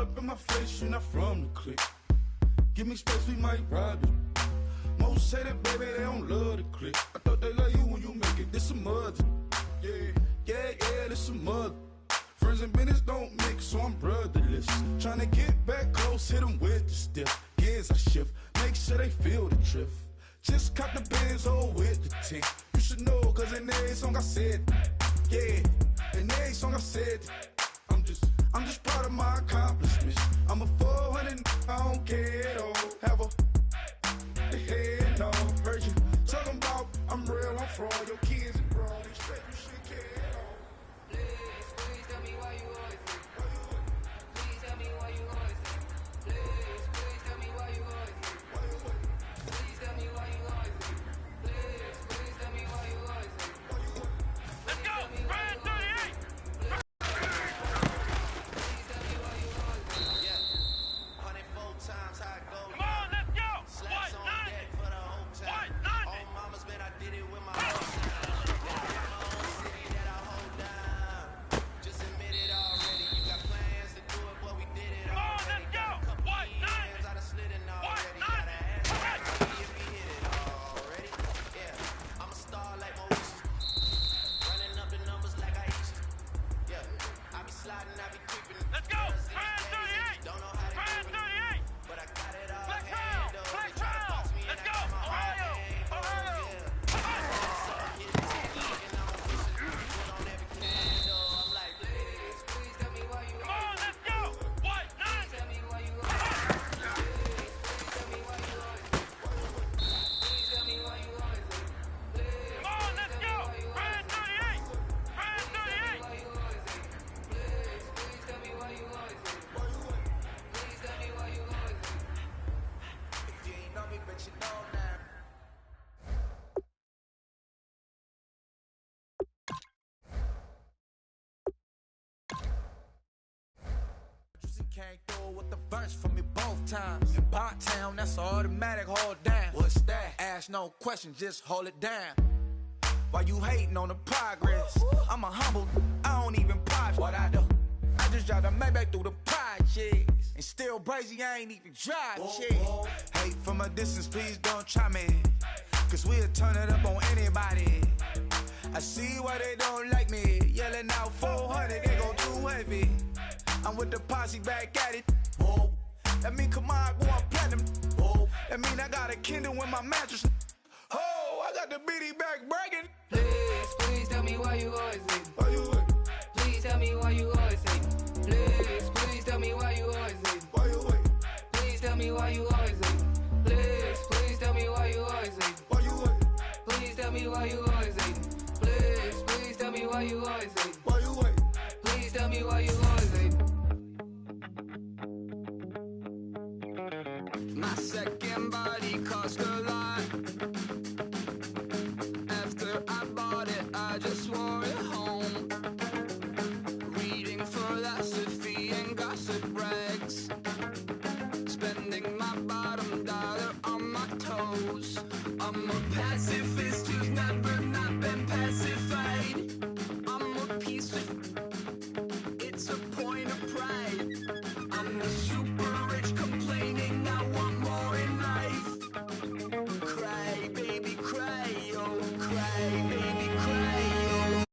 up in my face, you're not from the clique. Give me space, we might rob it. Most say that, baby, they don't love the clique. I thought they love you when you make it, this a mother. Yeah, this a mother. Friends and business don't mix, so I'm brotherless. Tryna get back close, hit them with the stiff. Gears I shift, make sure they feel the drift. Just cop the Benz, oh, with the tint. You should know, cause in every song I said, yeah, in every song I said, I'm just proud of my accomplishments. I'm a 400, I don't care at all. Have a head, no, heard you talking about I'm real, I'm fraud. Your kids and bro, they straight, you shouldn't care at all. Please tell me why you always say. Please tell me why you always say. Please tell me why you always say. Please tell me why you always say. Please tell me why you always say. Let's go! Ryan 38! Times how it goes. Come on, let's go! Slaps on deck for the whole time. Oh, mama's been, I did it with my whole time. My own city that I hold down. Just admit it already. You got plans to do it, but we did it Come on, already. let's go! Couple White years, I done slid in already. Gotta ask me if we hit it already. Yeah, I'm a star like Moesha. Running up the numbers like Aisha. Yeah, I be sliding, I be creeping. Let's go! Ryan 38! Don't know how to Ryan do it. 38! But I got it all Flex round! Flex round! Let's go! Ohio! Ohio! Please tell me why you Come on, let's go! White 9! tell me why you always say. Please tell me why you always say. Please tell me why you always say. Come on, let's go! Ryan 38! Ryan 38! Why you always say. Please tell me why you always say. Please tell me why you always say. If you ain't know me, but you know now. Came through with the verse for me both times. In Bot Town, that's automatic, hold down. What's that? Ask no question, just hold it down. Why you hating on the progress? I'm a humble, I don't even pop what I do. I just drive the Maybach through the projects. And still brazy, I ain't even drive shit. Hate from a distance, please don't try me. Cause we'll turn it up on anybody. I see why they don't like me. Yelling out 400, they go too heavy. I'm with the posse back at it. Whoa. That mean come on, going platinum. Whoa. That mean I got a Kindle in my mattress. Oh, I got the BD back breaking. Please tell me why you always say. Why you wait? Please tell me why you always say. Please tell me why you always say. Why you wait? Please tell me why you always say. Please tell me why you always say. Why you wait? Please tell me why you always say. Please tell me why you always say. Why you wait? Please tell me why you always say. My second body cost a lot. After I bought it, I just wore it home. Reading philosophy and gossip rags. Spending my bottom dollar on my toes. I'm a pacifist who's never not been pacified. I'm a piece of... It's a point of pride. I'm the super rich complaining I want more in life. Cry, baby, cry, oh, cry, baby.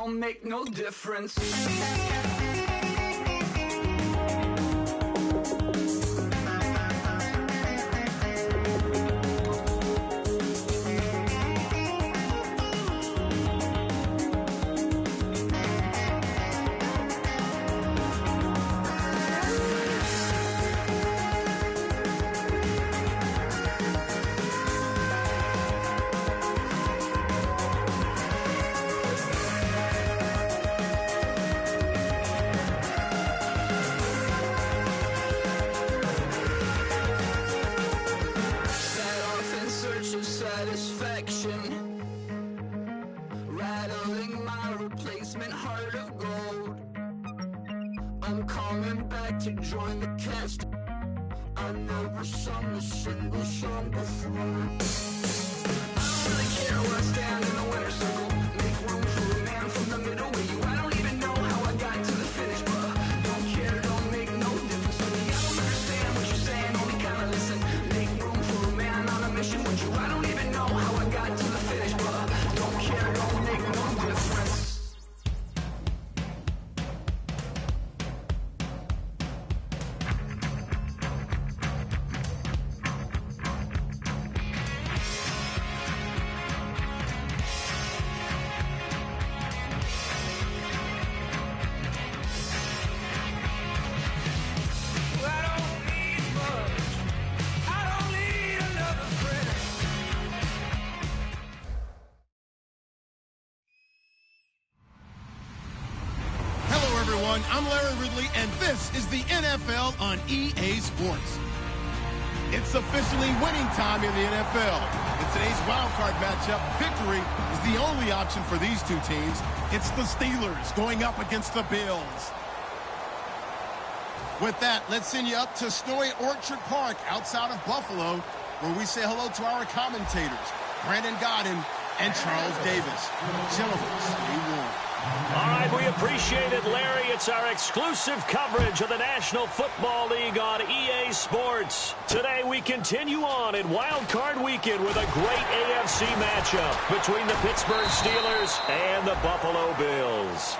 don't make no difference. Rattling my replacement heart of gold. I'm coming back to join the cast. I never sung a single song before. I don't really care where I stand in the winner's circle. Make room for a man from the middle with you. I don't even know how I got to the finish, but don't care, don't make no difference to me. I don't understand what you're saying, only kinda listen. Make room for a man on a mission with you. I don't even know how I got to the finish, but don't care, don't make no difference. I'm Larry Ridley, and this is the NFL on EA Sports. It's officially winning time in the NFL. In today's Wildcard matchup, victory is the only option for these two teams. It's the Steelers going up against the Bills. With that, let's send you up to snowy Orchard Park outside of Buffalo, where we say hello to our commentators, Brandon Godden and Charles Davis. Gentlemen, stay warm. All right, we appreciate it, Larry. It's our exclusive coverage of the National Football League on EA Sports. Today we continue on in Wild Card Weekend with a great AFC matchup between the Pittsburgh Steelers and the Buffalo Bills.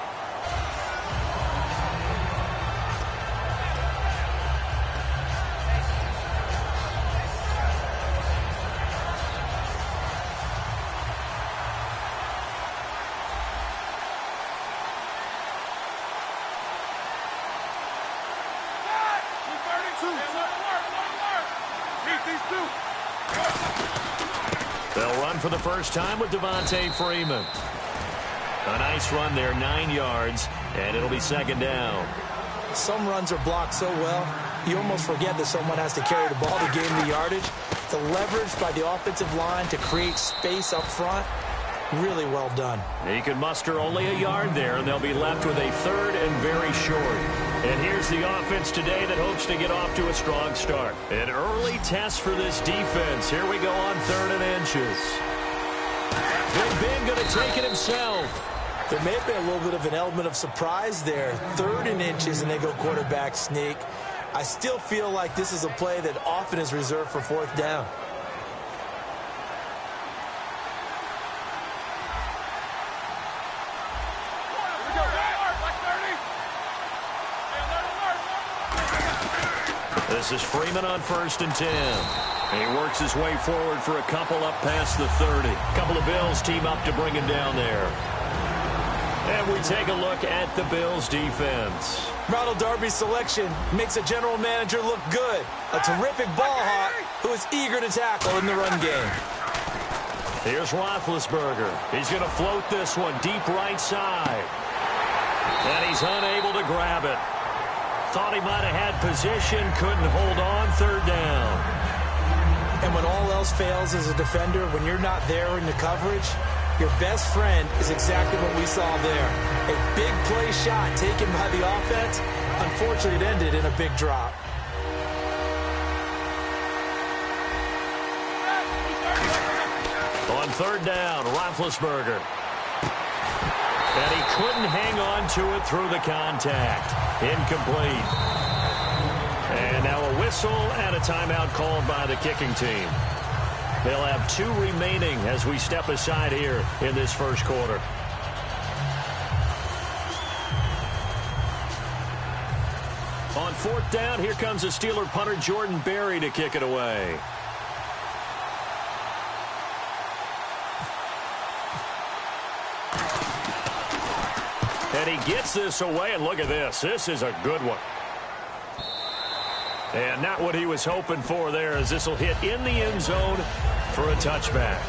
They'll run for the first time with Devontae Freeman. A nice run there, 9 yards, and it'll be second down. Some runs are blocked so well, you almost forget that someone has to carry the ball to gain the yardage. The leverage by the offensive line to create space up front, really well done. He can muster only a yard there, and they'll be left with a third and very short. And here's the offense today that hopes to get off to a strong start. An early test for this defense. Here we go on 3rd and inches. Big Ben going to take it himself. There may have been a little bit of an element of surprise there. 3rd and inches, and they go quarterback sneak. I still feel like this is a play that often is reserved for 4th down. This is Freeman on 1st and 10. And he works his way forward for a couple up past the 30. A couple of Bills team up to bring him down there. And we take a look at the Bills defense. Ronald Darby's selection makes a general manager look good. A terrific ball hawk who is eager to tackle in the run game. Here's Roethlisberger. He's going to float this one deep right side. And he's unable to grab it. Thought he might have had position, couldn't hold on, 3rd down. And when all else fails as a defender, when you're not there in the coverage, your best friend is exactly what we saw there. A big play shot taken by the offense. Unfortunately, it ended in a big drop. On 3rd down, Roethlisberger. And he couldn't hang on to it through the contact. Incomplete. And now a whistle and a timeout called by the kicking team. They'll have 2 remaining as we step aside here in this first quarter. fourth down, here comes a Steeler punter, Jordan Berry, to kick it away. And he gets this away, and look at this. This is a good one. And not what he was hoping for there, as this will hit in the end zone for a touchback.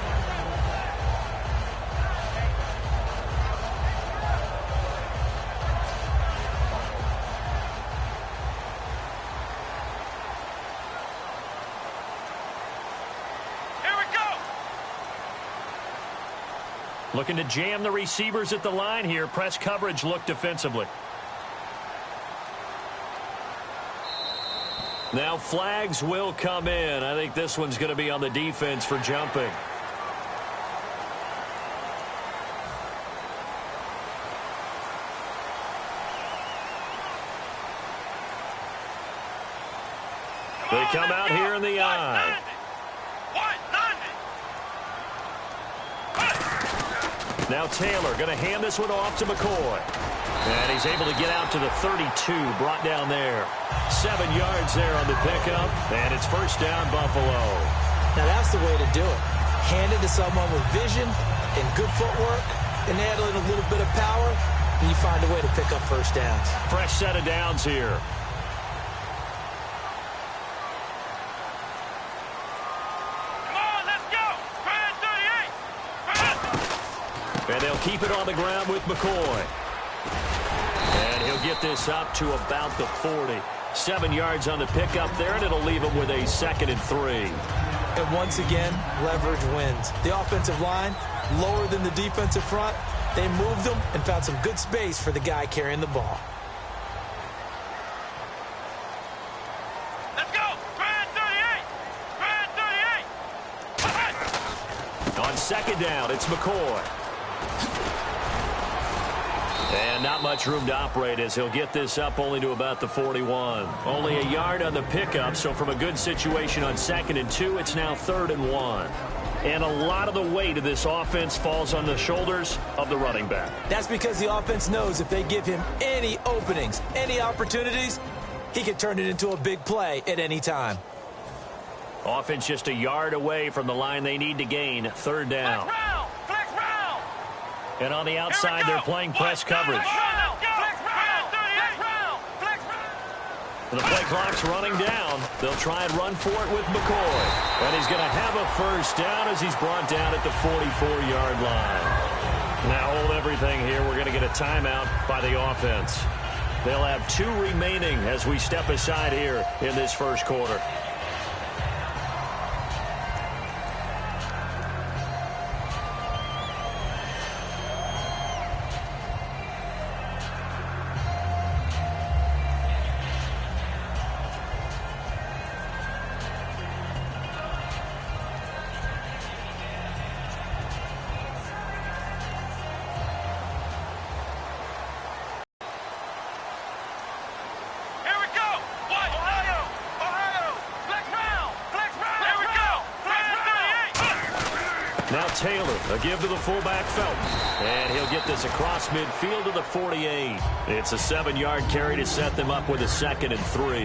Looking to jam the receivers at the line here. Press coverage look defensively. Now flags will come in. I think this one's going to be on the defense for jumping. They come out here in the eye. Now Taylor going to hand this one off to McCoy. And he's able to get out to the 32, brought down there. 7 yards there on the pickup, and it's first down, Buffalo. Now that's the way to do it. Hand it to someone with vision and good footwork, and add in a little bit of power, and you find a way to pick up first downs. Fresh set of downs here. And they'll keep it on the ground with McCoy. And he'll get this up to about the 40. 7 yards on the pickup there, and it'll leave him with a 2nd and 3. And once again, leverage wins. The offensive line, lower than the defensive front. They moved them and found some good space for the guy carrying the ball. Let's go! Brand 38! Brand 38! On second down, it's McCoy. And not much room to operate as he'll get this up only to about the 41. Only a yard on the pickup, so from a good situation on 2nd and 2, it's now 3rd and 1. And a lot of the weight of this offense falls on the shoulders of the running back. That's because the offense knows if they give him any openings, any opportunities, he can turn it into a big play at any time. Offense just a yard away from the line they need to gain. 3rd down. Flex round! And on the outside, they're playing press coverage. The play clock's running down. They'll try and run for it with McCoy. And he's going to have a first down as he's brought down at the 44-yard line. Now hold everything here. We're going to get a timeout by the offense. They'll have 2 remaining as we step aside here in this first quarter. Taylor, a give to the fullback, Felton. And he'll get this across midfield to the 48. It's a 7-yard carry to set them up with a 2nd and 3.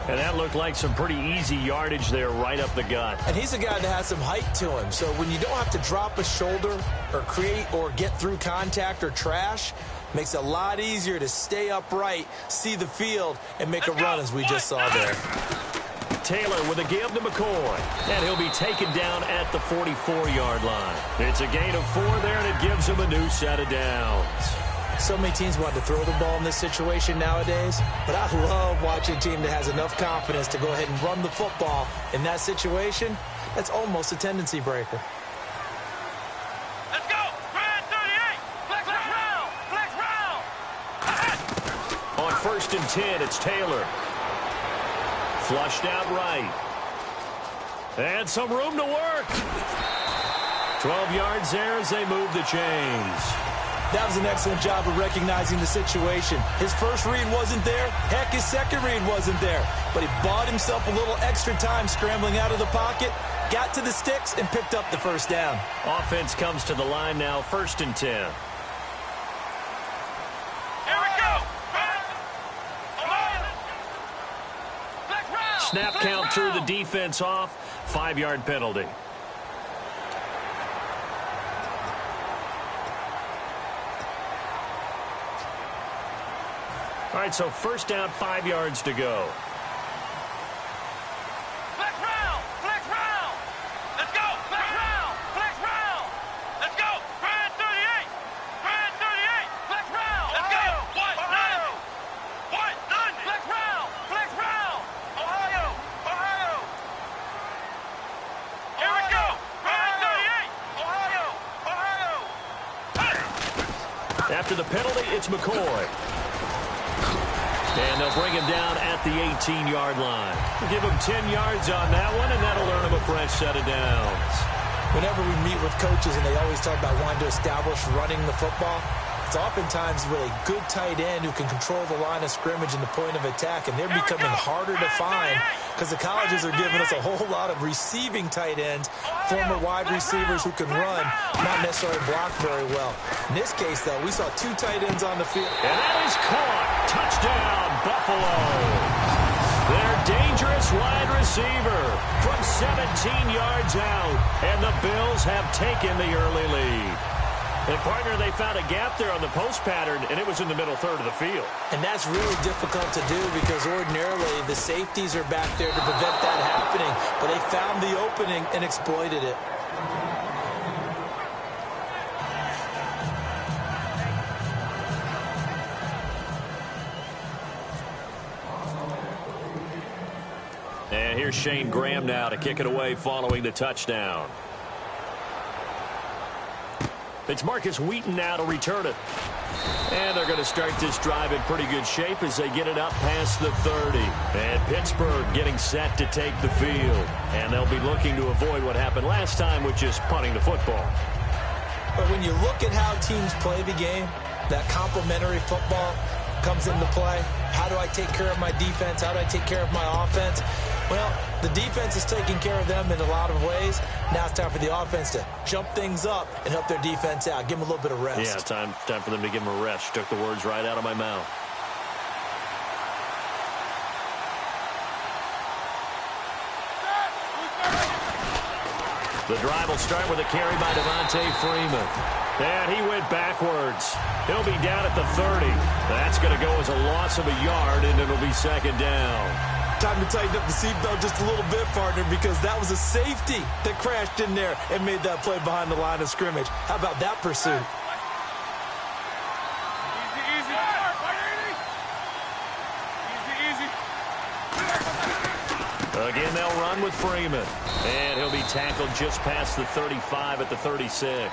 And that looked like some pretty easy yardage there right up the gut. And he's a guy that has some height to him. So when you don't have to drop a shoulder or create or get through contact or trash, makes it a lot easier to stay upright, see the field, and make a run as we just saw there. Taylor with a give to McCoy. And he'll be taken down at the 44-yard line. It's a gain of 4 there, and it gives him a new set of downs. So many teams want to throw the ball in this situation nowadays, but I love watching a team that has enough confidence to go ahead and run the football in that situation. That's almost a tendency breaker. Let's go! Brand 38! Flex round! Flex round! On 1st and 10, it's Taylor. Flushed out right. And some room to work. 12 yards there as they move the chains. That was an excellent job of recognizing the situation. His first read wasn't there. Heck, his second read wasn't there. But he bought himself a little extra time scrambling out of the pocket, got to the sticks, and picked up the first down. Offense comes to the line now, 1st and 10. Here we go! Snap count threw the defense off. 5-yard penalty. All right, so first down, 5 yards to go. Flex round! Flex round! Let's go! Flex round! Flex round! Let's go! Grand 38! Grand 38! Flex round! Let's go! What? Ohio! What? None! Flex round! Flex round! Ohio! Ohio! Here we go! Grand 38! Ohio! Ohio! After the penalty, it's McCoy. And they'll bring him down at the 18-yard line. We'll give him 10 yards on that one, and that'll earn him a fresh set of downs. Whenever we meet with coaches and they always talk about wanting to establish running the football, it's oftentimes really good tight end who can control the line of scrimmage and the point of attack, and they're becoming harder to find because the colleges are giving us a whole lot of receiving tight ends, former wide receivers who can run, not necessarily block very well. In this case, though, we saw 2 tight ends on the field. And that is caught. Touchdown, Buffalo. Their dangerous wide receiver from 17 yards out, and the Bills have taken the early lead. And, partner, they found a gap there on the post pattern, and it was in the middle third of the field. And that's really difficult to do because ordinarily the safeties are back there to prevent that happening. But they found the opening and exploited it. And here's Shane Graham now to kick it away following the touchdown. It's Marcus Wheaton now to return it. And they're going to start this drive in pretty good shape as they get it up past the 30. And Pittsburgh getting set to take the field. And they'll be looking to avoid what happened last time, which is punting the football. But when you look at how teams play the game, that complementary football comes into play. How do I take care of my defense? How do I take care of my offense? Well, the defense is taking care of them in a lot of ways. Now it's time for the offense to jump things up and help their defense out. Give them a little bit of rest. Yeah, time for them to give them a rest. Took the words right out of my mouth. The drive will start with a carry by Devontae Freeman. And he went backwards. He'll be down at the 30. That's going to go as a loss of a yard, and it'll be second down. Time to tighten up the seatbelt just a little bit, partner, because that was a safety that crashed in there and made that play behind the line of scrimmage. How about that pursuit? Again, they'll run with Freeman. And he'll be tackled just past the 35 at the 36.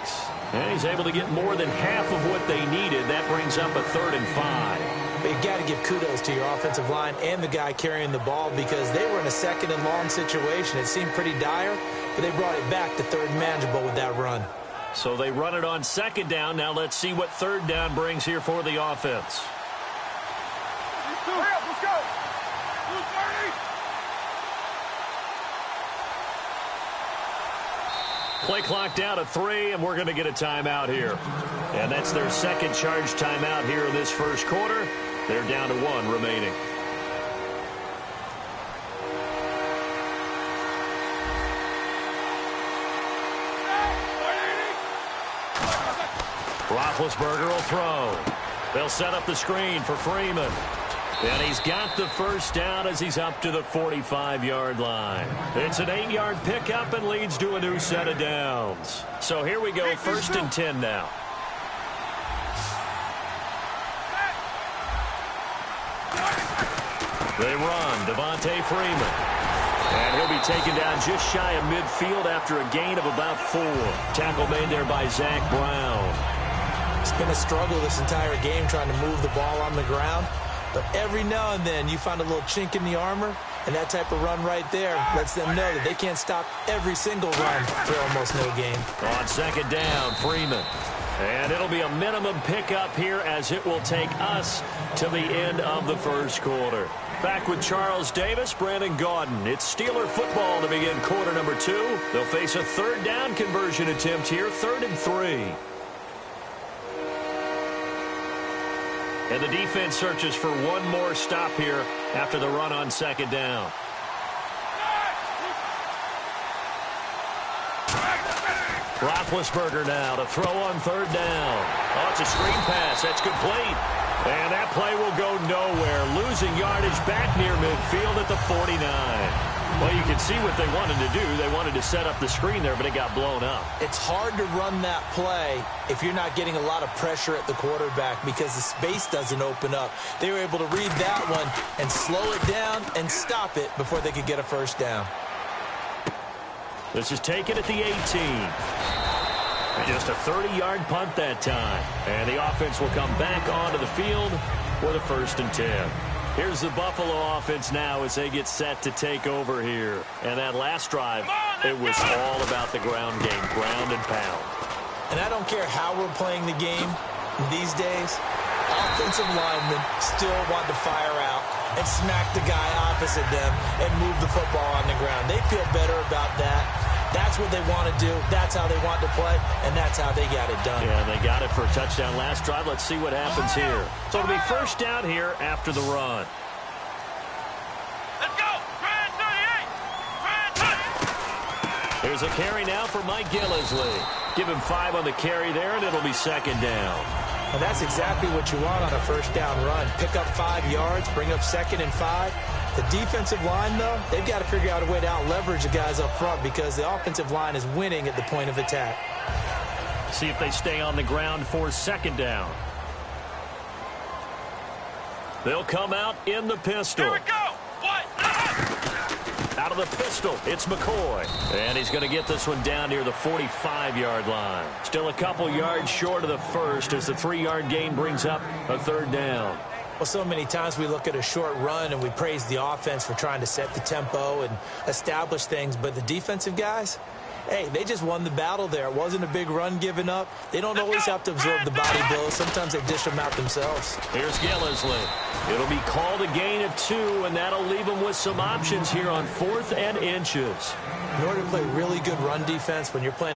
And he's able to get more than half of what they needed. That brings up a 3rd and 5. But you got to give kudos to your offensive line and the guy carrying the ball because they were in a 2nd and long situation. It seemed pretty dire, but they brought it back to 3rd and manageable with that run. So they run it on 2nd down. Now let's see what 3rd down brings here for the offense. Let's go! Play clock down to 3, and we're going to get a timeout here. And that's their 2nd charge timeout here in this first quarter. They're down to 1 remaining. Roethlisberger will throw. They'll set up the screen for Freeman. And he's got the first down as he's up to the 45-yard line. It's an 8-yard pickup and leads to a new set of downs. So here we go, 1st and 10 now. They run, Devontae Freeman. And he'll be taken down just shy of midfield after a gain of about 4. Tackle made there by Zach Brown. It's been a struggle this entire game trying to move the ball on the ground. But every now and then you find a little chink in the armor, and that type of run right there lets them know that they can't stop every single run for almost no gain. On 2nd down, Freeman. And it'll be a minimum pickup here as it will take us to the end of the first quarter. Back with Charles Davis, Brandon Gaudin. It's Steeler football to begin quarter number 2. They'll face a 3rd down conversion attempt here, 3rd and 3. And the defense searches for one more stop here after the run on 2nd down. Roethlisberger now to throw on third down. Oh, it's a screen pass. That's complete. And that play will go nowhere. Losing yardage back near midfield at the 49. Well, you can see what they wanted to do. They wanted to set up the screen there, but it got blown up. It's hard to run that play if you're not getting a lot of pressure at the quarterback because the space doesn't open up. They were able to read that one and slow it down and stop it before they could get a first down. This is taken at the 18. And just a 30-yard punt that time. And the offense will come back onto the field with a 1st and 10. Here's the Buffalo offense now as they get set to take over here. And that last drive, it was all about the ground game, ground and pound. And I don't care how we're playing the game these days, offensive linemen still want to fire out and smack the guy opposite them and move the football on the ground. They feel better about that. That's what they want to do. That's how they want to play, and that's how they got it done. Yeah, they got it for a touchdown last drive. Let's see what happens here. So it'll be first down here after the run. Let's go! Here's a carry now for Mike Gillisley. Give him 5 on the carry there, and it'll be 2nd down. And that's exactly what you want on a first down run. Pick up 5 yards, bring up 2nd and 5. The defensive line, though, they've got to figure out a way to out-leverage the guys up front because the offensive line is winning at the point of attack. See if they stay on the ground for 2nd down. They'll come out in the pistol. Here we go! What? Out of the pistol, it's McCoy. And he's going to get this one down near the 45-yard line. Still a couple yards short of the first as the 3-yard gain brings up a 3rd down. Well, so many times we look at a short run and we praise the offense for trying to set the tempo and establish things. But the defensive guys, hey, they just won the battle there. It wasn't a big run given up. They don't always have to absorb the body blows. Sometimes they dish them out themselves. Here's Gillisley. It'll be called a gain of 2, and that'll leave them with some options here on 4th and inches. In order to play really good run defense when you're playing